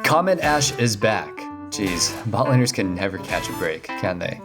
COMET ASHE is back. Jeez, bot laners can never catch a break, can they?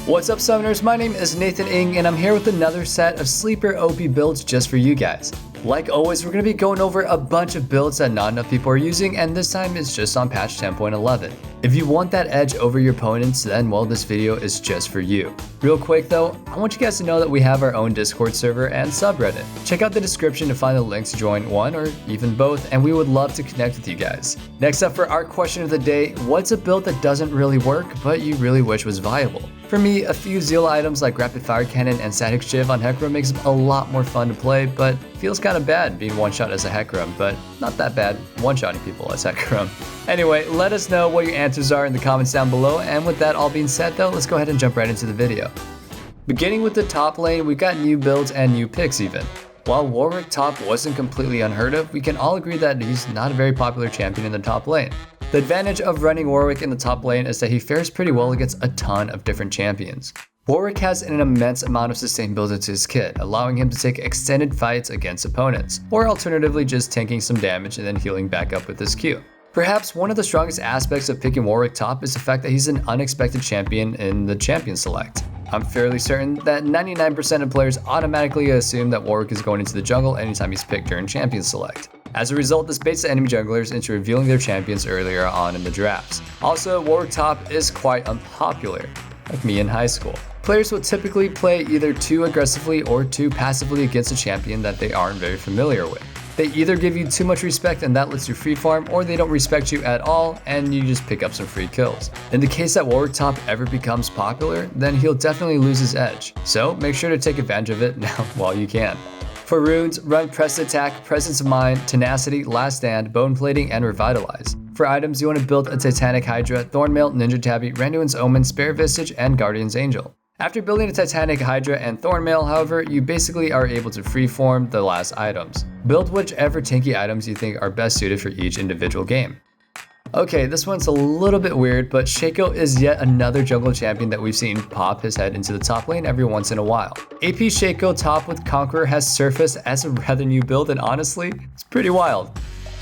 What's up, Summoners? My name is Nathan Ng, and I'm here with another set of sleeper OP builds just for you guys. Like always, we're going to be going over a bunch of builds that not enough people are using, and this time it's just on patch 10.11. If you want that edge over your opponents, then well, this video is just for you. Real quick though, I want you guys to know that we have our own Discord server and subreddit. Check out the description to find the links to join one or even both, and we would love to connect with you guys. Next up for our question of the day, what's a build that doesn't really work but you really wish was viable? For me, a few Zeal items like Rapid Fire Cannon and Static Shiv on Hecarim makes it a lot more fun to play, but feels kind of bad being one-shot as a Hecarim, but not that bad one-shotting people as Hecarim. Anyway, let us know what your answers are in the comments down below, and with that all being said though, let's go ahead and jump right into the video. Beginning with the top lane, we've got new builds and new picks even. While Warwick top wasn't completely unheard of, we can all agree that he's not a very popular champion in the top lane. The advantage of running Warwick in the top lane is that he fares pretty well against a ton of different champions. Warwick has an immense amount of sustainability to his kit, allowing him to take extended fights against opponents, or alternatively just tanking some damage and then healing back up with his Q. Perhaps one of the strongest aspects of picking Warwick top is the fact that he's an unexpected champion in the champion select. I'm fairly certain that 99% of players automatically assume that Warwick is going into the jungle anytime he's picked during champion select. As a result, this baits the enemy junglers into revealing their champions earlier on in the drafts. Also, Warwick top is quite unpopular, like me in high school. Players will typically play either too aggressively or too passively against a champion that they aren't very familiar with. They either give you too much respect and that lets you free farm, or they don't respect you at all and you just pick up some free kills. In the case that Warwick top ever becomes popular, then he'll definitely lose his edge. So make sure to take advantage of it now while you can. For runes, run Press Attack, Presence of Mind, Tenacity, Last Stand, Bone Plating, and Revitalize. For items, you want to build a Titanic Hydra, Thornmail, Ninja Tabby, Randuin's Omen, Spare Visage, and Guardian's Angel. After building a Titanic Hydra and Thornmail, however, you basically are able to freeform the last items. Build whichever tanky items you think are best suited for each individual game. Okay, this one's a little bit weird, but SHACO is yet another jungle champion that we've seen pop his head into the top lane every once in a while. AP SHACO top with CONQUEROR has surfaced as a rather new build, and honestly, it's pretty wild.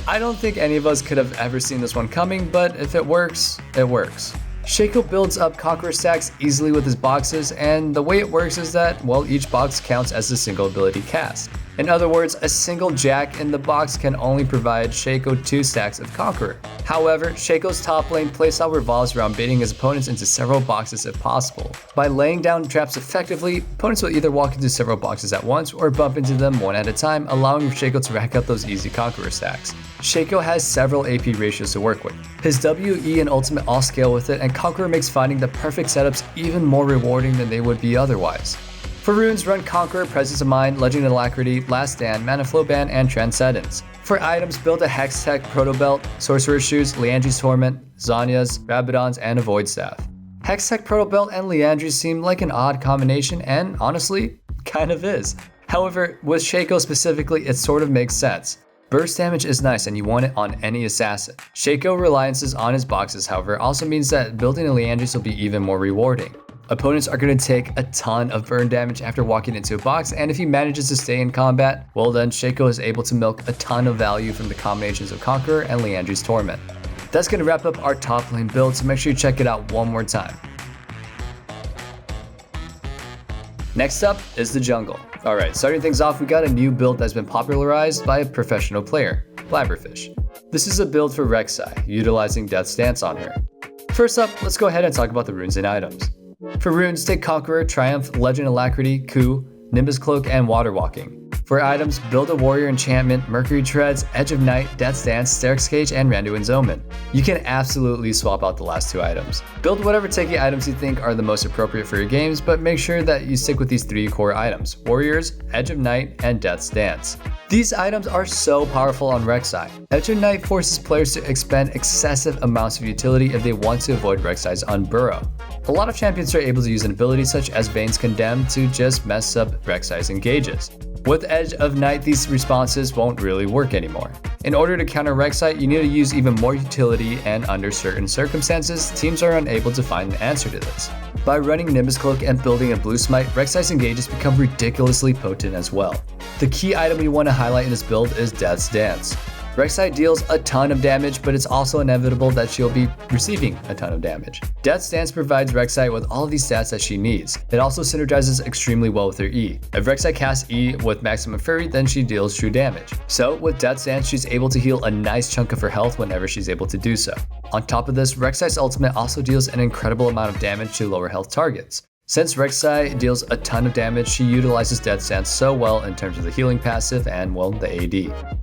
I don't think any of us could have ever seen this one coming, but if it works, it works. SHACO builds up CONQUEROR stacks easily with his boxes, and the way it works is that, well, each box counts as a single ability cast. In other words, a single Jack in the box can only provide SHACO 2 stacks of CONQUEROR. However, SHACO's top lane playstyle revolves around baiting his opponents into several boxes if possible. By laying down traps effectively, opponents will either walk into several boxes at once or bump into them one at a time, allowing SHACO to rack up those easy CONQUEROR stacks. SHACO has several AP ratios to work with. His W, E, and ultimate all scale with it, and CONQUEROR makes finding the perfect setups even more rewarding than they would be otherwise. For runes, run CONQUEROR, Presence of Mind, Legend Alacrity, Last Stand, Mana Flow Ban, and Transcendence. For items, build a Hextech Proto Belt, Sorcerer's Shoes, Liandry's Torment, Zanya's, Rabadon's, and a Void Staff. Hextech Proto Belt and Liandry seem like an odd combination, and honestly, kind of is. However, with SHACO specifically, it sort of makes sense. Burst damage is nice and you want it on any assassin. SHACO reliances on his boxes, however, also means that building a Liandry's will be even more rewarding. Opponents are going to take a ton of burn damage after walking into a box, and if he manages to stay in combat, well then SHACO is able to milk a ton of value from the combinations of CONQUEROR and Liandry's Torment. That's going to wrap up our top lane build, so make sure you check it out one more time. Next up is the jungle. Alright, starting things off, we got a new build that's been popularized by a professional player, Blabberfish. This is a build for REK'SAI, utilizing Death's Dance on her. First up, let's go ahead and talk about the runes and items. For runes, take CONQUEROR, Triumph, Legend Alacrity, Coup, Nimbus Cloak, and Water Walking. For items, build a Warrior Enchantment, Mercury Treads, Edge of Night, Death's Dance, Steric's Cage, and Randuin's Omen. You can absolutely swap out the last two items. Build whatever tanky items you think are the most appropriate for your games, but make sure that you stick with these three core items: Warriors, Edge of Night, and Death's Dance. These items are so powerful on REK'SAI. Edge of Night forces players to expend excessive amounts of utility if they want to avoid REK'SAI's Unburrow. A lot of champions are able to use an ability such as Vayne's Condemn to just mess up REK'SAI's engages. With Edge of Night, these responses won't really work anymore. In order to counter REK'SAI, you need to use even more utility, and under certain circumstances, teams are unable to find the answer to this. By running Nimbus Cloak and building a Blue Smite, REK'SAI's engages become ridiculously potent as well. The key item you want to highlight in this build is Death's Dance. REK'SAI deals a ton of damage, but it's also inevitable that she'll be receiving a ton of damage. Death Stance provides REK'SAI with all of these stats that she needs. It also synergizes extremely well with her E. If REK'SAI casts E with Maximum Fury, then she deals true damage. So with Death Stance, she's able to heal a nice chunk of her health whenever she's able to do so. On top of this, REK'SAI's ultimate also deals an incredible amount of damage to lower health targets. Since REK'SAI deals a ton of damage, she utilizes Death Stance so well in terms of the healing passive and, well, the AD.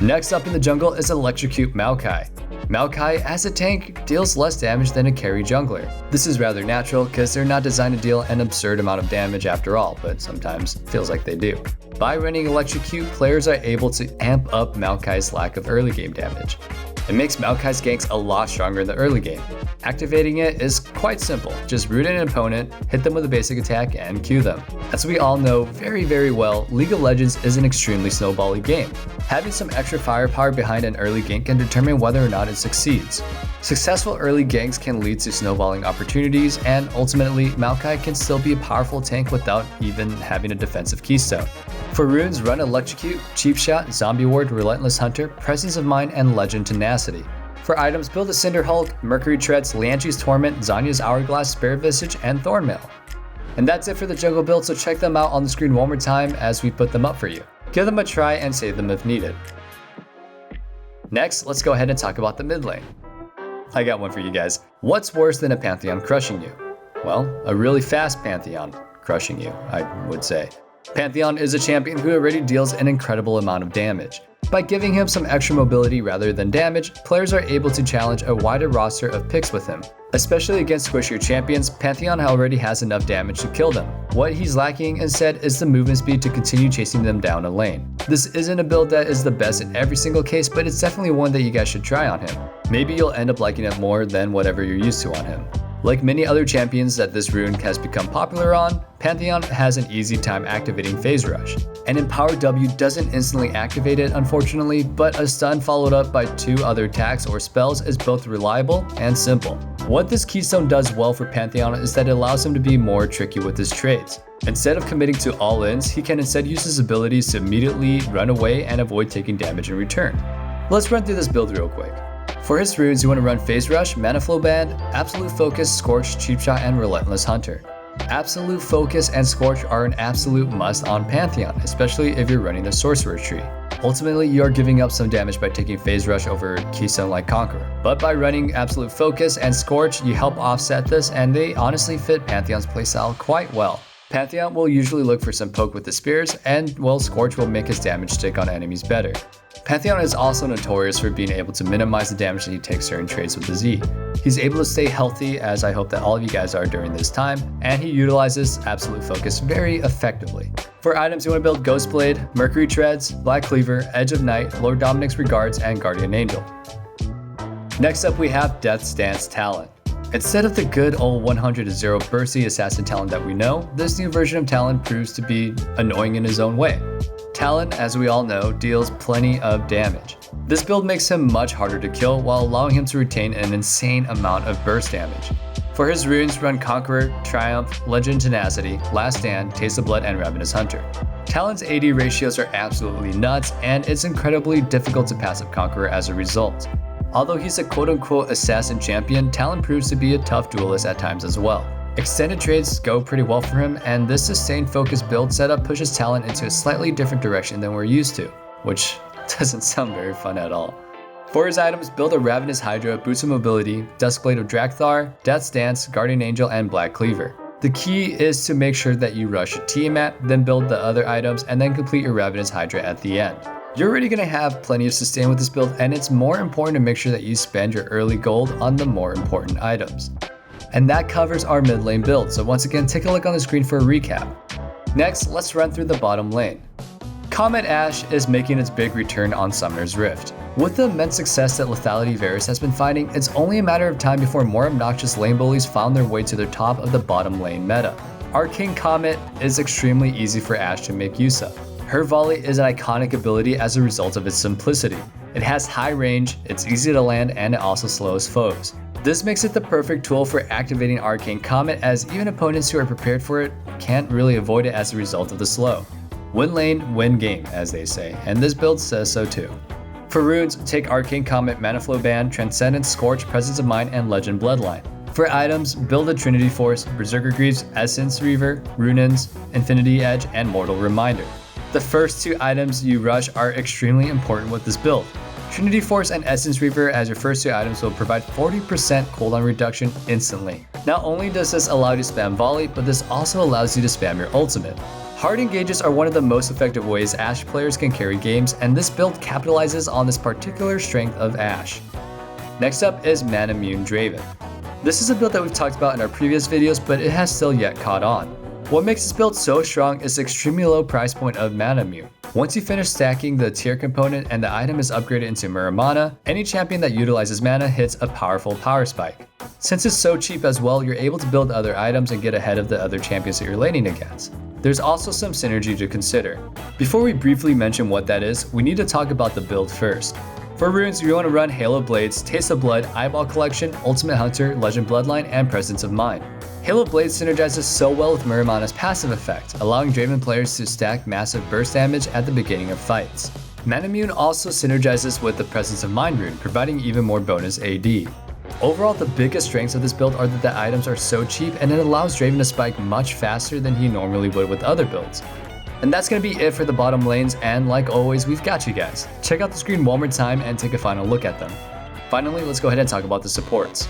Next up in the jungle is Electrocute MAOKAI. MAOKAI, as a tank, deals less damage than a carry jungler. This is rather natural because they're not designed to deal an absurd amount of damage after all, but sometimes feels like they do. By running Electrocute, players are able to amp up MAOKAI's lack of early game damage. It makes MAOKAI's ganks a lot stronger in the early game. Activating it is quite simple. Just root an opponent, hit them with a basic attack, and Q them. As we all know very well, League of Legends is an extremely snowbally game. Having some extra firepower behind an early gank can determine whether or not it succeeds. Successful early ganks can lead to snowballing opportunities, and ultimately, MAOKAI can still be a powerful tank without even having a defensive keystone. For runes, run Electrocute, Cheap Shot, Zombie Ward, Relentless Hunter, Presence of Mind, and Legend Tenacity. For items, build a Cinder Hulk, Mercury Treads, Lianchi's Torment, Zanya's Hourglass, Spirit Visage, and Thornmail. And that's it for the jungle build, so check them out on the screen one more time as we put them up for you. Give them a try and save them if needed. Next, let's go ahead and talk about the mid lane. I got one for you guys. What's worse than a Pantheon crushing you? Well, a really fast Pantheon crushing you, I would say. Pantheon is a champion who already deals an incredible amount of damage. By giving him some extra mobility rather than damage, players are able to challenge a wider roster of picks with him. Especially against squishier champions, Pantheon already has enough damage to kill them. What he's lacking instead is the movement speed to continue chasing them down a lane. This isn't a build that is the best in every single case, but it's definitely one that you guys should try on him. Maybe you'll end up liking it more than whatever you're used to on him. Like many other champions that this rune has become popular on, Pantheon has an easy time activating Phase Rush. An Empower W doesn't instantly activate it unfortunately, but a stun followed up by 2 other attacks or spells is both reliable and simple. What this keystone does well for Pantheon is that it allows him to be more tricky with his trades. Instead of committing to all-ins, he can instead use his abilities to immediately run away and avoid taking damage in return. Let's run through this build real quick. For his runes, you want to run Phase Rush, Mana Flow Band, Absolute Focus, Scorch, Cheap Shot, and Relentless Hunter. Absolute Focus and Scorch are an absolute must on Pantheon, especially if you're running the Sorcerer tree. Ultimately, you are giving up some damage by taking Phase Rush over Keystone like Conqueror. But by running Absolute Focus and Scorch, you help offset this, and they honestly fit Pantheon's playstyle quite well. Pantheon will usually look for some poke with the spears, and well, Scorch will make his damage stick on enemies better. Pantheon is also notorious for being able to minimize the damage that he takes during trades with the Z. He's able to stay healthy, as I hope that all of you guys are during this time, and he utilizes Absolute Focus very effectively. For items, you want to build Ghostblade, Mercury Treads, Black Cleaver, Edge of Night, Lord Dominic's Regards, and Guardian Angel. Next up we have Death Stance Talon. Instead of the good old 100-0 bursty assassin Talon that we know, this new version of Talon proves to be annoying in his own way. Talon, as we all know, deals plenty of damage. This build makes him much harder to kill while allowing him to retain an insane amount of burst damage. For his runes, run Conqueror, Triumph, Legend Tenacity, Last Stand, Taste of Blood, and Ravenous Hunter. Talon's AD ratios are absolutely nuts, and it's incredibly difficult to pass up Conqueror as a result. Although he's a quote-unquote assassin champion, Talon proves to be a tough duelist at times as well. Extended trades go pretty well for him, and this sustained focus build setup pushes Talon into a slightly different direction than we're used to, which doesn't sound very fun at all. For his items, build a Ravenous Hydra, Boots of Mobility, Duskblade of Drakthar, Death Stance, Guardian Angel, and Black Cleaver. The key is to make sure that you rush your Tiamat, then build the other items, and then complete your Ravenous Hydra at the end. You're already going to have plenty of sustain with this build, and it's more important to make sure that you spend your early gold on the more important items. And that covers our mid lane build, so once again take a look on the screen for a recap. Next, let's run through the bottom lane. COMET ASHE is making its big return on Summoner's Rift. With the immense success that Lethality Varus has been finding, it's only a matter of time before more obnoxious lane bullies found their way to the top of the bottom lane meta. Arcane Comet is extremely easy for ASHE to make use of. Her volley is an iconic ability as a result of its simplicity. It has high range, it's easy to land, and it also slows foes. This makes it the perfect tool for activating Arcane Comet, as even opponents who are prepared for it can't really avoid it as a result of the slow. Win lane, win game, as they say, and this build says so too. For runes, take Arcane Comet, Mana Flow Band, Transcendence, Scorch, Presence of Mind, and Legend Bloodline. For items, build a Trinity Force, Berserker Greaves, Essence Reaver, Runeans, Infinity Edge, and Mortal Reminder. The first two items you rush are extremely important with this build. Trinity Force and Essence Reaver as your first two items will provide 40% cooldown reduction instantly. Not only does this allow you to spam volley, but this also allows you to spam your ultimate. Hard engages are one of the most effective ways Ashe players can carry games, and this build capitalizes on this particular strength of Ashe. Next up is MANAMUNE DRAVEN. This is a build that we've talked about in our previous videos, but it has still yet caught on. What makes this build so strong is the extremely low price point of MANAMUNE. Once you finish stacking the tier component and the item is upgraded into Muramana, any champion that utilizes mana hits a powerful power spike. Since it's so cheap as well, you're able to build other items and get ahead of the other champions that you're laning against. There's also some synergy to consider. Before we briefly mention what that is, we need to talk about the build first. For runes, you want to run Halo Blades, Taste of Blood, Eyeball Collection, Ultimate Hunter, Legend Bloodline, and Presence of Mind. Halo Blades synergizes so well with Muramana's passive effect, allowing Draven players to stack massive burst damage at the beginning of fights. MANAMUNE also synergizes with the Presence of Mind rune, providing even more bonus AD. Overall, the biggest strengths of this build are that the items are so cheap and it allows Draven to spike much faster than he normally would with other builds. And that's going to be it for the bottom lanes, and like always, we've got you guys. Check out the screen one more time and take a final look at them. Finally, let's go ahead and talk about the supports.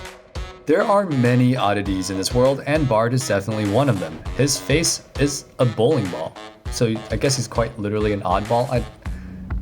There are many oddities in this world, and Bard is definitely one of them. His face is a bowling ball, so I guess he's quite literally an oddball.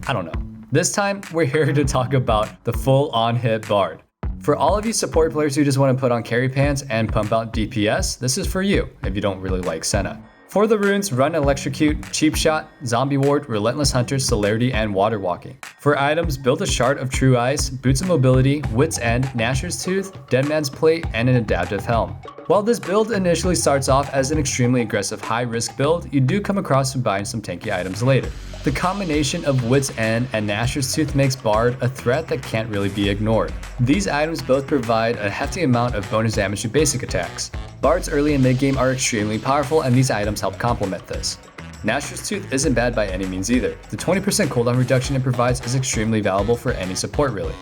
I don't know. This time, we're here to talk about the full-on hit Bard. For all of you support players who just want to put on carry pants and pump out DPS, this is for you if you don't really like Senna. For the runes, run Electrocute, Cheap Shot, Zombie Ward, Relentless Hunter, Celerity, and Water Walking. For items, build a Shard of True Eyes, Boots of Mobility, Wit's End, Gnasher's Tooth, Deadman's Plate, and an Adaptive Helm. While this build initially starts off as an extremely aggressive high-risk build, you do come across and buying some tanky items later. The combination of Wit's End and Gnasher's Tooth makes Bard a threat that can't really be ignored. These items both provide a hefty amount of bonus damage to basic attacks. Bards early and mid-game are extremely powerful, and these items help complement this. Gnasher's Tooth isn't bad by any means either. The 20% cooldown reduction it provides is extremely valuable for any support really.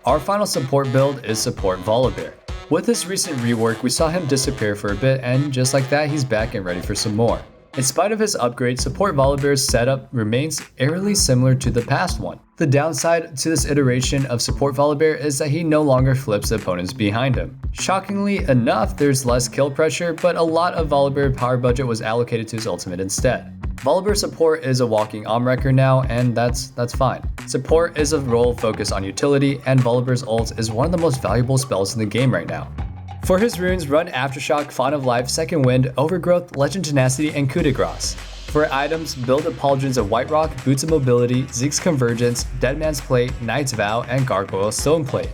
Our final support build is Support Volibear. With this recent rework, we saw him disappear for a bit, and just like that, he's back and ready for some more. In spite of his upgrade, Support Volibear's setup remains eerily similar to the past one. The downside to this iteration of Support Volibear is that he no longer flips the opponents behind him. Shockingly enough, there's less kill pressure, but a lot of Volibear power budget was allocated to his ultimate instead. Volibear support is a walking Omwrecker now, and that's fine. Support is a role focused on utility, and Volibear's ult is one of the most valuable spells in the game right now. For his runes, run Aftershock, Fawn of Life, Second Wind, Overgrowth, Legend Tenacity, and Coup de Grace. For items, build a Pauldrons of White Rock, Boots of Mobility, Zeke's Convergence, Deadman's Plate, Knight's Vow, and Gargoyle Stone Plate.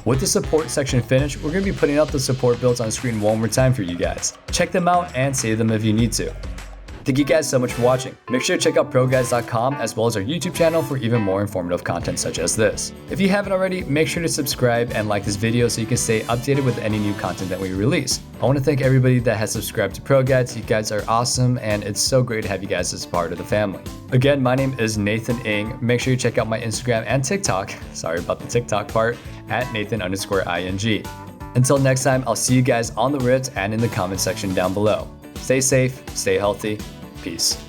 With the support section finished, we're going to be putting up the support builds on screen one more time for you guys. Check them out and save them if you need to. Thank you guys so much for watching. Make sure to check out ProGuides.com as well as our YouTube channel for even more informative content such as this. If you haven't already, make sure to subscribe and like this video so you can stay updated with any new content that we release. I want to thank everybody that has subscribed to ProGuides. You guys are awesome, and it's so great to have you guys as part of the family. Again, my name is Nathan Ng. Make sure you check out my Instagram and TikTok, sorry about the TikTok part, at Nathan_ing. Until next time, I'll see you guys on the Rift and in the comment section down below. Stay safe, stay healthy, peace.